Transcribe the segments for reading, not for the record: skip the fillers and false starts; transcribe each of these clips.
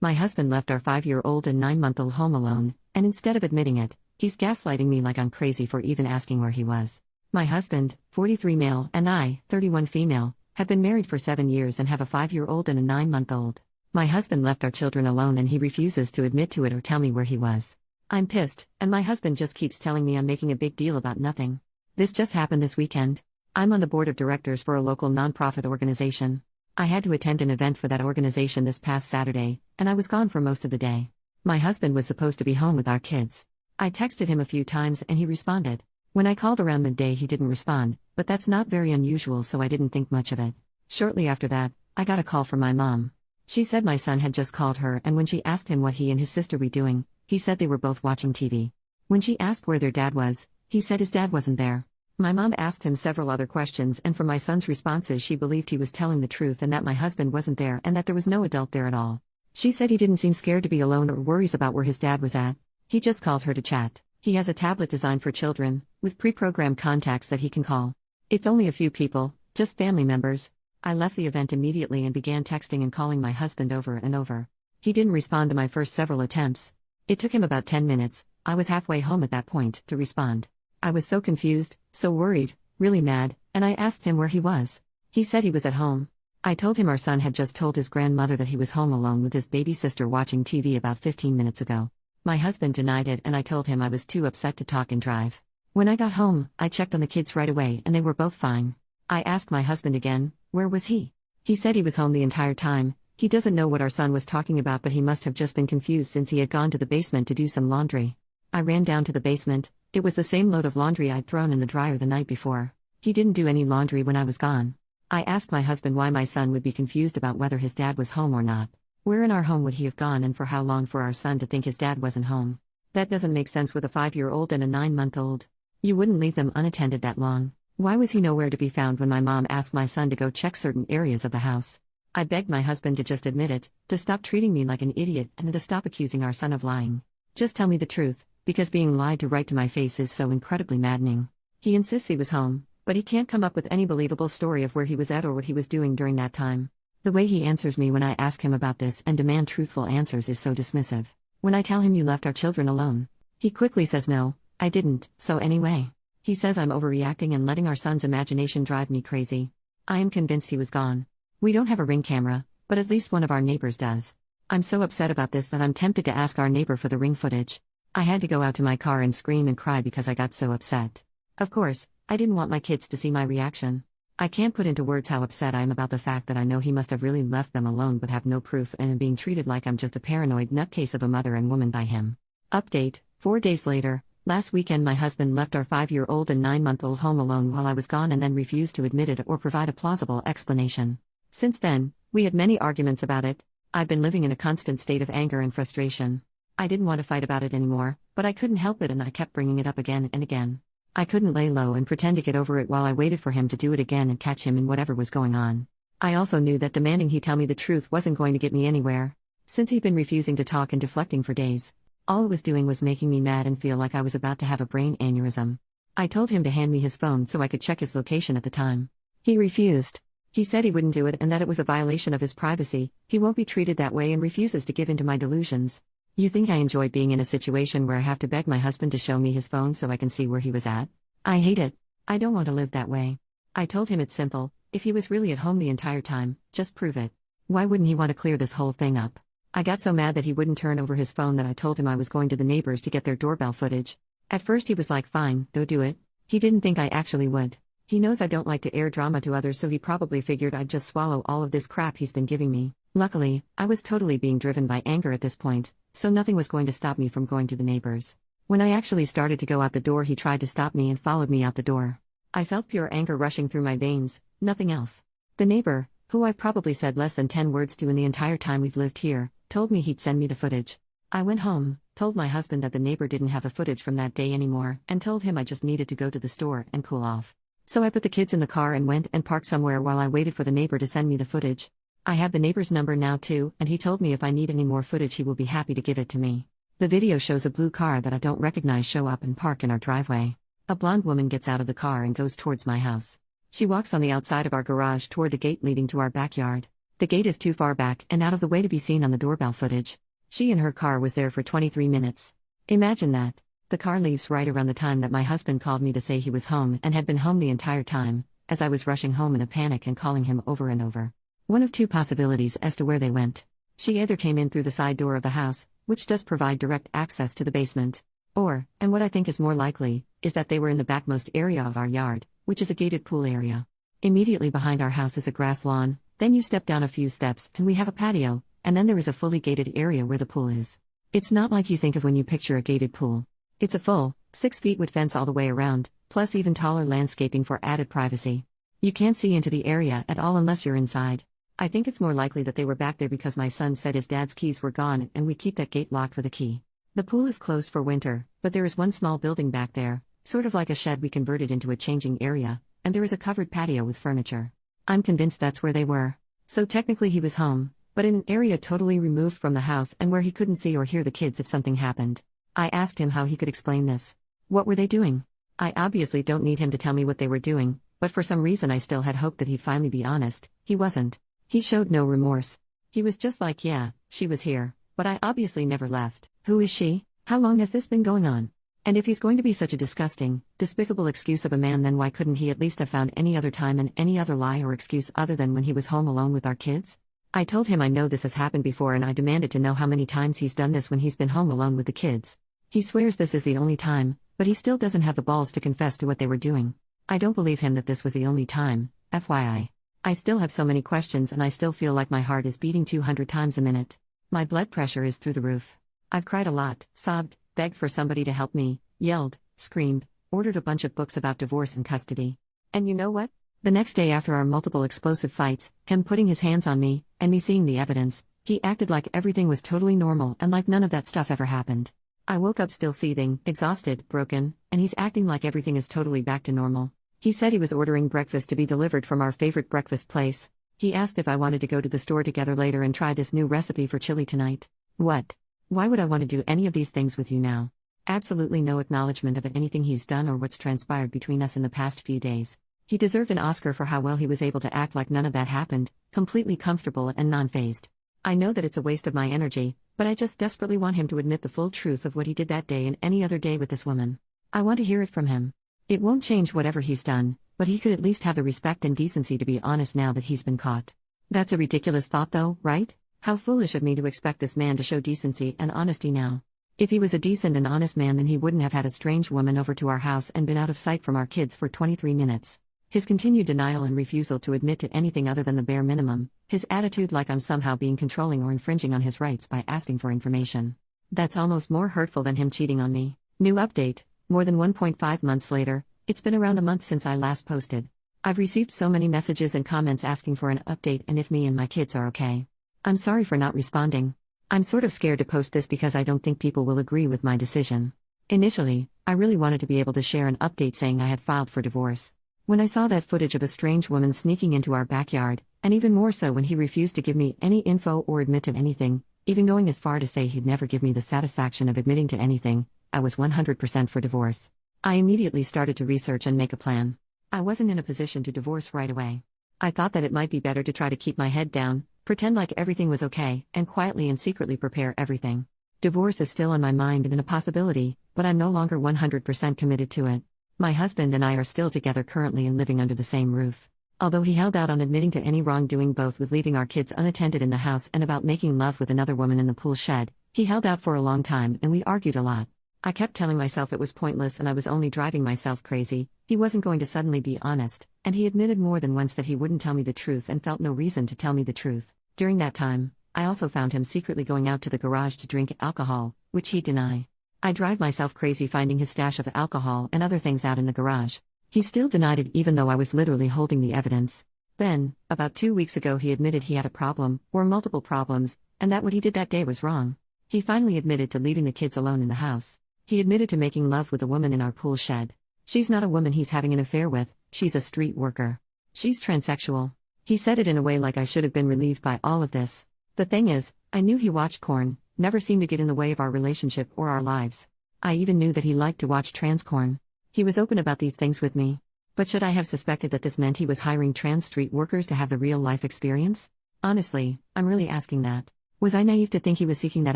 My husband left our 5-year-old and 9-month-old home alone, and instead of admitting it, he's gaslighting me like I'm crazy for even asking where he was. My husband, 43 male, and I, 31 female, have been married for 7 years and have a 5-year-old and a 9-month-old. My husband left our children alone and he refuses to admit to it or tell me where he was. I'm pissed, and my husband just keeps telling me I'm making a big deal about nothing. This just happened this weekend. I'm on the board of directors for a local nonprofit organization. I had to attend an event for that organization this past Saturday, and I was gone for most of the day. My husband was supposed to be home with our kids. I texted him a few times and he responded. When I called around midday he didn't respond, but that's not very unusual so I didn't think much of it. Shortly after that, I got a call from my mom. She said my son had just called her and when she asked him what he and his sister were doing, he said they were both watching TV. When she asked where their dad was, he said his dad wasn't there. My mom asked him several other questions and from my son's responses she believed he was telling the truth and that my husband wasn't there and that there was no adult there at all. She said he didn't seem scared to be alone or worries about where his dad was at. He just called her to chat. He has a tablet designed for children, with pre-programmed contacts that he can call. It's only a few people, just family members. I left the event immediately and began texting and calling my husband over and over. He didn't respond to my first several attempts. It took him about 10 minutes, I was halfway home at that point, to respond. I was so confused, so worried, really mad, and I asked him where he was. He said he was at home. I told him our son had just told his grandmother that he was home alone with his baby sister watching TV about 15 minutes ago. My husband denied it and I told him I was too upset to talk and drive. When I got home, I checked on the kids right away and they were both fine. I asked my husband again, where was he? He said he was home the entire time. He doesn't know what our son was talking about but he must have just been confused since he had gone to the basement to do some laundry. I ran down to the basement. It was the same load of laundry I'd thrown in the dryer the night before. He didn't do any laundry when I was gone. I asked my husband why my son would be confused about whether his dad was home or not. Where in our home would he have gone and for how long for our son to think his dad wasn't home? That doesn't make sense with a 5-year-old and a 9-month-old. You wouldn't leave them unattended that long. Why was he nowhere to be found when my mom asked my son to go check certain areas of the house? I begged my husband to just admit it, to stop treating me like an idiot and to stop accusing our son of lying. Just tell me the truth. Because being lied to right to my face is so incredibly maddening. He insists he was home, but he can't come up with any believable story of where he was at or what he was doing during that time. The way he answers me when I ask him about this and demand truthful answers is so dismissive. When I tell him you left our children alone, he quickly says no, I didn't, so anyway. He says I'm overreacting and letting our son's imagination drive me crazy. I am convinced he was gone. We don't have a Ring camera, but at least one of our neighbors does. I'm so upset about this that I'm tempted to ask our neighbor for the Ring footage. I had to go out to my car and scream and cry because I got so upset. Of course, I didn't want my kids to see my reaction. I can't put into words how upset I am about the fact that I know he must have really left them alone but have no proof and am being treated like I'm just a paranoid nutcase of a mother and woman by him. Update, 4 days later, last weekend my husband left our 5-year-old and 9-month-old home alone while I was gone and then refused to admit it or provide a plausible explanation. Since then, we had many arguments about it. I've been living in a constant state of anger and frustration. I didn't want to fight about it anymore, but I couldn't help it and I kept bringing it up again and again. I couldn't lay low and pretend to get over it while I waited for him to do it again and catch him in whatever was going on. I also knew that demanding he tell me the truth wasn't going to get me anywhere. Since he'd been refusing to talk and deflecting for days, all it was doing was making me mad and feel like I was about to have a brain aneurysm. I told him to hand me his phone so I could check his location at the time. He refused. He said he wouldn't do it and that it was a violation of his privacy, he won't be treated that way and refuses to give in to my delusions. You think I enjoy being in a situation where I have to beg my husband to show me his phone so I can see where he was at? I hate it. I don't want to live that way. I told him it's simple, if he was really at home the entire time, just prove it. Why wouldn't he want to clear this whole thing up? I got so mad that he wouldn't turn over his phone that I told him I was going to the neighbors to get their doorbell footage. At first he was like fine, go do it. He didn't think I actually would. He knows I don't like to air drama to others so he probably figured I'd just swallow all of this crap he's been giving me. Luckily, I was totally being driven by anger at this point, so nothing was going to stop me from going to the neighbors. When I actually started to go out the door he tried to stop me and followed me out the door. I felt pure anger rushing through my veins, nothing else. The neighbor, who I've probably said less than 10 words to in the entire time we've lived here, told me he'd send me the footage. I went home, told my husband that the neighbor didn't have the footage from that day anymore, and told him I just needed to go to the store and cool off. So I put the kids in the car and went and parked somewhere while I waited for the neighbor to send me the footage. I have the neighbor's number now too, and he told me if I need any more footage he will be happy to give it to me. The video shows a blue car that I don't recognize show up and park in our driveway. A blonde woman gets out of the car and goes towards my house. She walks on the outside of our garage toward the gate leading to our backyard. The gate is too far back and out of the way to be seen on the doorbell footage. She in her car was there for 23 minutes. Imagine that. The car leaves right around the time that my husband called me to say he was home and had been home the entire time, as I was rushing home in a panic and calling him over and over. One of two possibilities as to where they went. She either came in through the side door of the house, which does provide direct access to the basement, or, and what I think is more likely, is that they were in the backmost area of our yard, which is a gated pool area. Immediately behind our house is a grass lawn, then you step down a few steps and we have a patio, and then there is a fully gated area where the pool is. It's not like you think of when you picture a gated pool. It's a full, 6 feet wood fence all the way around, plus even taller landscaping for added privacy. You can't see into the area at all unless you're inside. I think it's more likely that they were back there because my son said his dad's keys were gone and we keep that gate locked with a key. The pool is closed for winter, but there is one small building back there, sort of like a shed we converted into a changing area, and there is a covered patio with furniture. I'm convinced that's where they were. So technically he was home, but in an area totally removed from the house and where he couldn't see or hear the kids if something happened. I asked him how he could explain this. What were they doing? I obviously don't need him to tell me what they were doing, but for some reason I still had hope that he'd finally be honest. He wasn't. He showed no remorse. He was just like, yeah, she was here, but I obviously never left. Who is she? How long has this been going on? And if he's going to be such a disgusting, despicable excuse of a man, then why couldn't he at least have found any other time and any other lie or excuse other than when he was home alone with our kids? I told him I know this has happened before and I demanded to know how many times he's done this when he's been home alone with the kids. He swears this is the only time, but he still doesn't have the balls to confess to what they were doing. I don't believe him that this was the only time, FYI. I still have so many questions and I still feel like my heart is beating 200 times a minute. My blood pressure is through the roof. I've cried a lot, sobbed, begged for somebody to help me, yelled, screamed, ordered a bunch of books about divorce and custody. And you know what? The next day after our multiple explosive fights, him putting his hands on me, and me seeing the evidence, he acted like everything was totally normal and like none of that stuff ever happened. I woke up still seething, exhausted, broken, and he's acting like everything is totally back to normal. He said he was ordering breakfast to be delivered from our favorite breakfast place. He asked if I wanted to go to the store together later and try this new recipe for chili tonight. What? Why would I want to do any of these things with you now? Absolutely no acknowledgement of anything he's done or what's transpired between us in the past few days. He deserved an Oscar for how well he was able to act like none of that happened, completely comfortable and non-fazed. I know that it's a waste of my energy, but I just desperately want him to admit the full truth of what he did that day and any other day with this woman. I want to hear it from him. It won't change whatever he's done, but he could at least have the respect and decency to be honest now that he's been caught. That's a ridiculous thought though, right? How foolish of me to expect this man to show decency and honesty now. If he was a decent and honest man, then he wouldn't have had a strange woman over to our house and been out of sight from our kids for 23 minutes. His continued denial and refusal to admit to anything other than the bare minimum, his attitude like I'm somehow being controlling or infringing on his rights by asking for information. That's almost more hurtful than him cheating on me. New update. More than 1.5 months later, it's been around a month since I last posted. I've received so many messages and comments asking for an update and if me and my kids are okay. I'm sorry for not responding. I'm sort of scared to post this because I don't think people will agree with my decision. Initially, I really wanted to be able to share an update saying I had filed for divorce. When I saw that footage of a strange woman sneaking into our backyard, and even more so when he refused to give me any info or admit to anything, even going as far to say he'd never give me the satisfaction of admitting to anything, I was 100% for divorce. I immediately started to research and make a plan. I wasn't in a position to divorce right away. I thought that it might be better to try to keep my head down, pretend like everything was okay, and quietly and secretly prepare everything. Divorce is still on my mind and a possibility, but I'm no longer 100% committed to it. My husband and I are still together currently and living under the same roof. Although he held out on admitting to any wrongdoing, both with leaving our kids unattended in the house and about making love with another woman in the pool shed, he held out for a long time and we argued a lot. I kept telling myself it was pointless and I was only driving myself crazy. He wasn't going to suddenly be honest, and he admitted more than once that he wouldn't tell me the truth and felt no reason to tell me the truth. During that time, I also found him secretly going out to the garage to drink alcohol, which he'd deny. I drive myself crazy finding his stash of alcohol and other things out in the garage. He still denied it even though I was literally holding the evidence. Then, about 2 weeks ago, he admitted he had a problem, or multiple problems, and that what he did that day was wrong. He finally admitted to leaving the kids alone in the house. He admitted to making love with a woman in our pool shed. She's not a woman he's having an affair with, she's a street worker. She's transsexual. He said it in a way like I should have been relieved by all of this. The thing is, I knew he watched porn, never seemed to get in the way of our relationship or our lives. I even knew that he liked to watch trans porn. He was open about these things with me. But should I have suspected that this meant he was hiring trans street workers to have the real-life experience? Honestly, I'm really asking that. Was I naive to think he was seeking that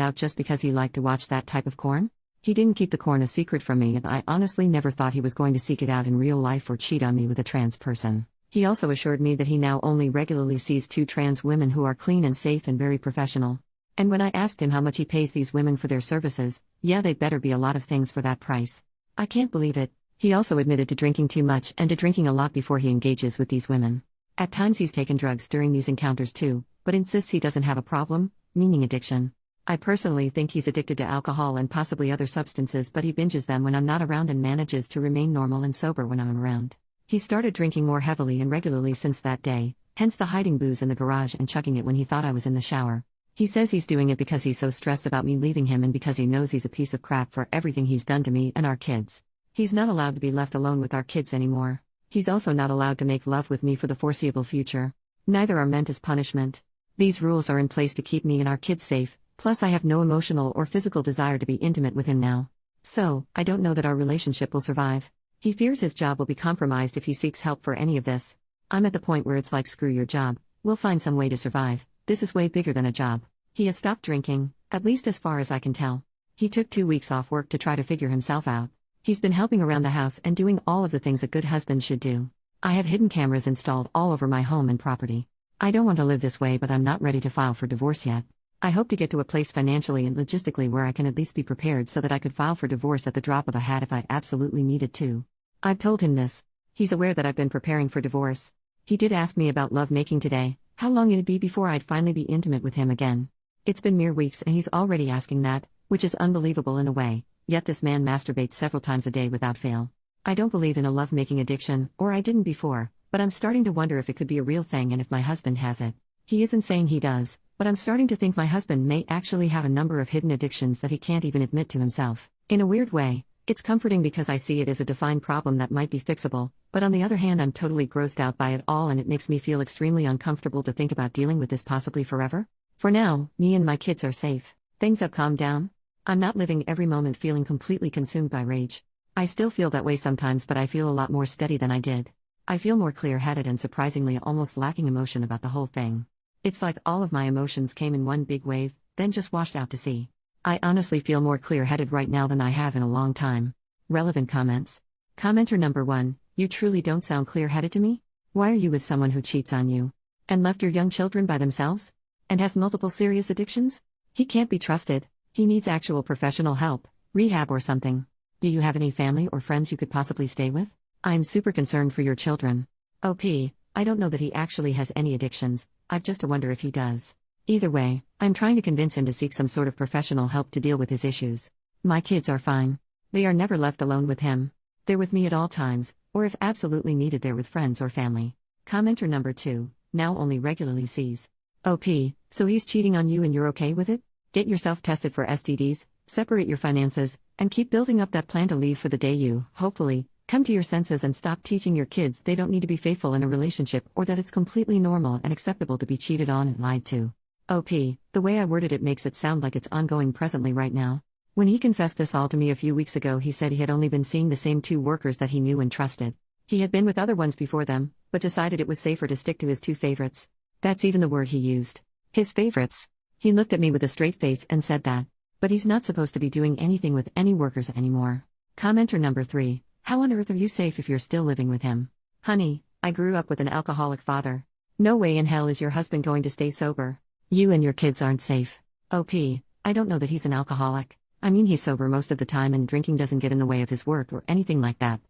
out just because he liked to watch that type of porn? He didn't keep the porn a secret from me, and I honestly never thought he was going to seek it out in real life or cheat on me with a trans person. He also assured me that he now only regularly sees 2 trans women who are clean and safe and very professional. And when I asked him how much he pays these women for their services, yeah, they'd better be a lot of things for that price. I can't believe it. He also admitted to drinking too much and to drinking a lot before he engages with these women. At times he's taken drugs during these encounters too, but insists he doesn't have a problem, meaning addiction. I personally think he's addicted to alcohol and possibly other substances, but he binges them when I'm not around and manages to remain normal and sober when I'm around. He started drinking more heavily and regularly since that day, hence the hiding booze in the garage and chugging it when he thought I was in the shower. He says he's doing it because he's so stressed about me leaving him and because he knows he's a piece of crap for everything he's done to me and our kids. He's not allowed to be left alone with our kids anymore. He's also not allowed to make love with me for the foreseeable future. Neither are meant as punishment. These rules are in place to keep me and our kids safe, plus I have no emotional or physical desire to be intimate with him now. So, I don't know that our relationship will survive. He fears his job will be compromised if he seeks help for any of this. I'm at the point where it's like screw your job, we'll find some way to survive. This is way bigger than a job. He has stopped drinking, at least as far as I can tell. He took 2 weeks off work to try to figure himself out. He's been helping around the house and doing all of the things a good husband should do. I have hidden cameras installed all over my home and property. I don't want to live this way, but I'm not ready to file for divorce yet. I hope to get to a place financially and logistically where I can at least be prepared so that I could file for divorce at the drop of a hat if I absolutely needed to. I've told him this. He's aware that I've been preparing for divorce. He did ask me about lovemaking today, how long it'd be before I'd finally be intimate with him again. It's been mere weeks and he's already asking that, which is unbelievable in a way, yet this man masturbates several times a day without fail. I don't believe in a lovemaking addiction, or I didn't before, but I'm starting to wonder if it could be a real thing and if my husband has it. He isn't saying he does, but I'm starting to think my husband may actually have a number of hidden addictions that he can't even admit to himself. In a weird way, it's comforting because I see it as a defined problem that might be fixable, but on the other hand I'm totally grossed out by it all and it makes me feel extremely uncomfortable to think about dealing with this possibly forever. For now, me and my kids are safe. Things have calmed down. I'm not living every moment feeling completely consumed by rage. I still feel that way sometimes, but I feel a lot more steady than I did. I feel more clear-headed and surprisingly almost lacking emotion about the whole thing. It's like all of my emotions came in one big wave, then just washed out to sea. I honestly feel more clear-headed right now than I have in a long time. Relevant comments. Commenter number 1, you truly don't sound clear-headed to me? Why are you with someone who cheats on you? And left your young children by themselves? And has multiple serious addictions? He can't be trusted. He needs actual professional help, rehab or something. Do you have any family or friends you could possibly stay with? I'm super concerned for your children. OP, I don't know that he actually has any addictions, I've just to wonder if he does. Either way, I'm trying to convince him to seek some sort of professional help to deal with his issues. My kids are fine. They are never left alone with him. They're with me at all times, or if absolutely needed they're with friends or family. Commenter number 2, now only regularly sees. OP, so he's cheating on you and you're okay with it? Get yourself tested for STDs, separate your finances, and keep building up that plan to leave for the day you, hopefully, come to your senses and stop teaching your kids they don't need to be faithful in a relationship or that it's completely normal and acceptable to be cheated on and lied to. OP, the way I worded it makes it sound like it's ongoing presently right now. When he confessed this all to me a few weeks ago, he said he had only been seeing the same 2 workers that he knew and trusted. He had been with other ones before them, but decided it was safer to stick to his 2 favorites. That's even the word he used. His favorites. He looked at me with a straight face and said that. But he's not supposed to be doing anything with any workers anymore. Commenter number 3, how on earth are you safe if you're still living with him? Honey, I grew up with an alcoholic father. No way in hell is your husband going to stay sober. You and your kids aren't safe. OP, I don't know that he's an alcoholic. I mean, he's sober most of the time and drinking doesn't get in the way of his work or anything like that.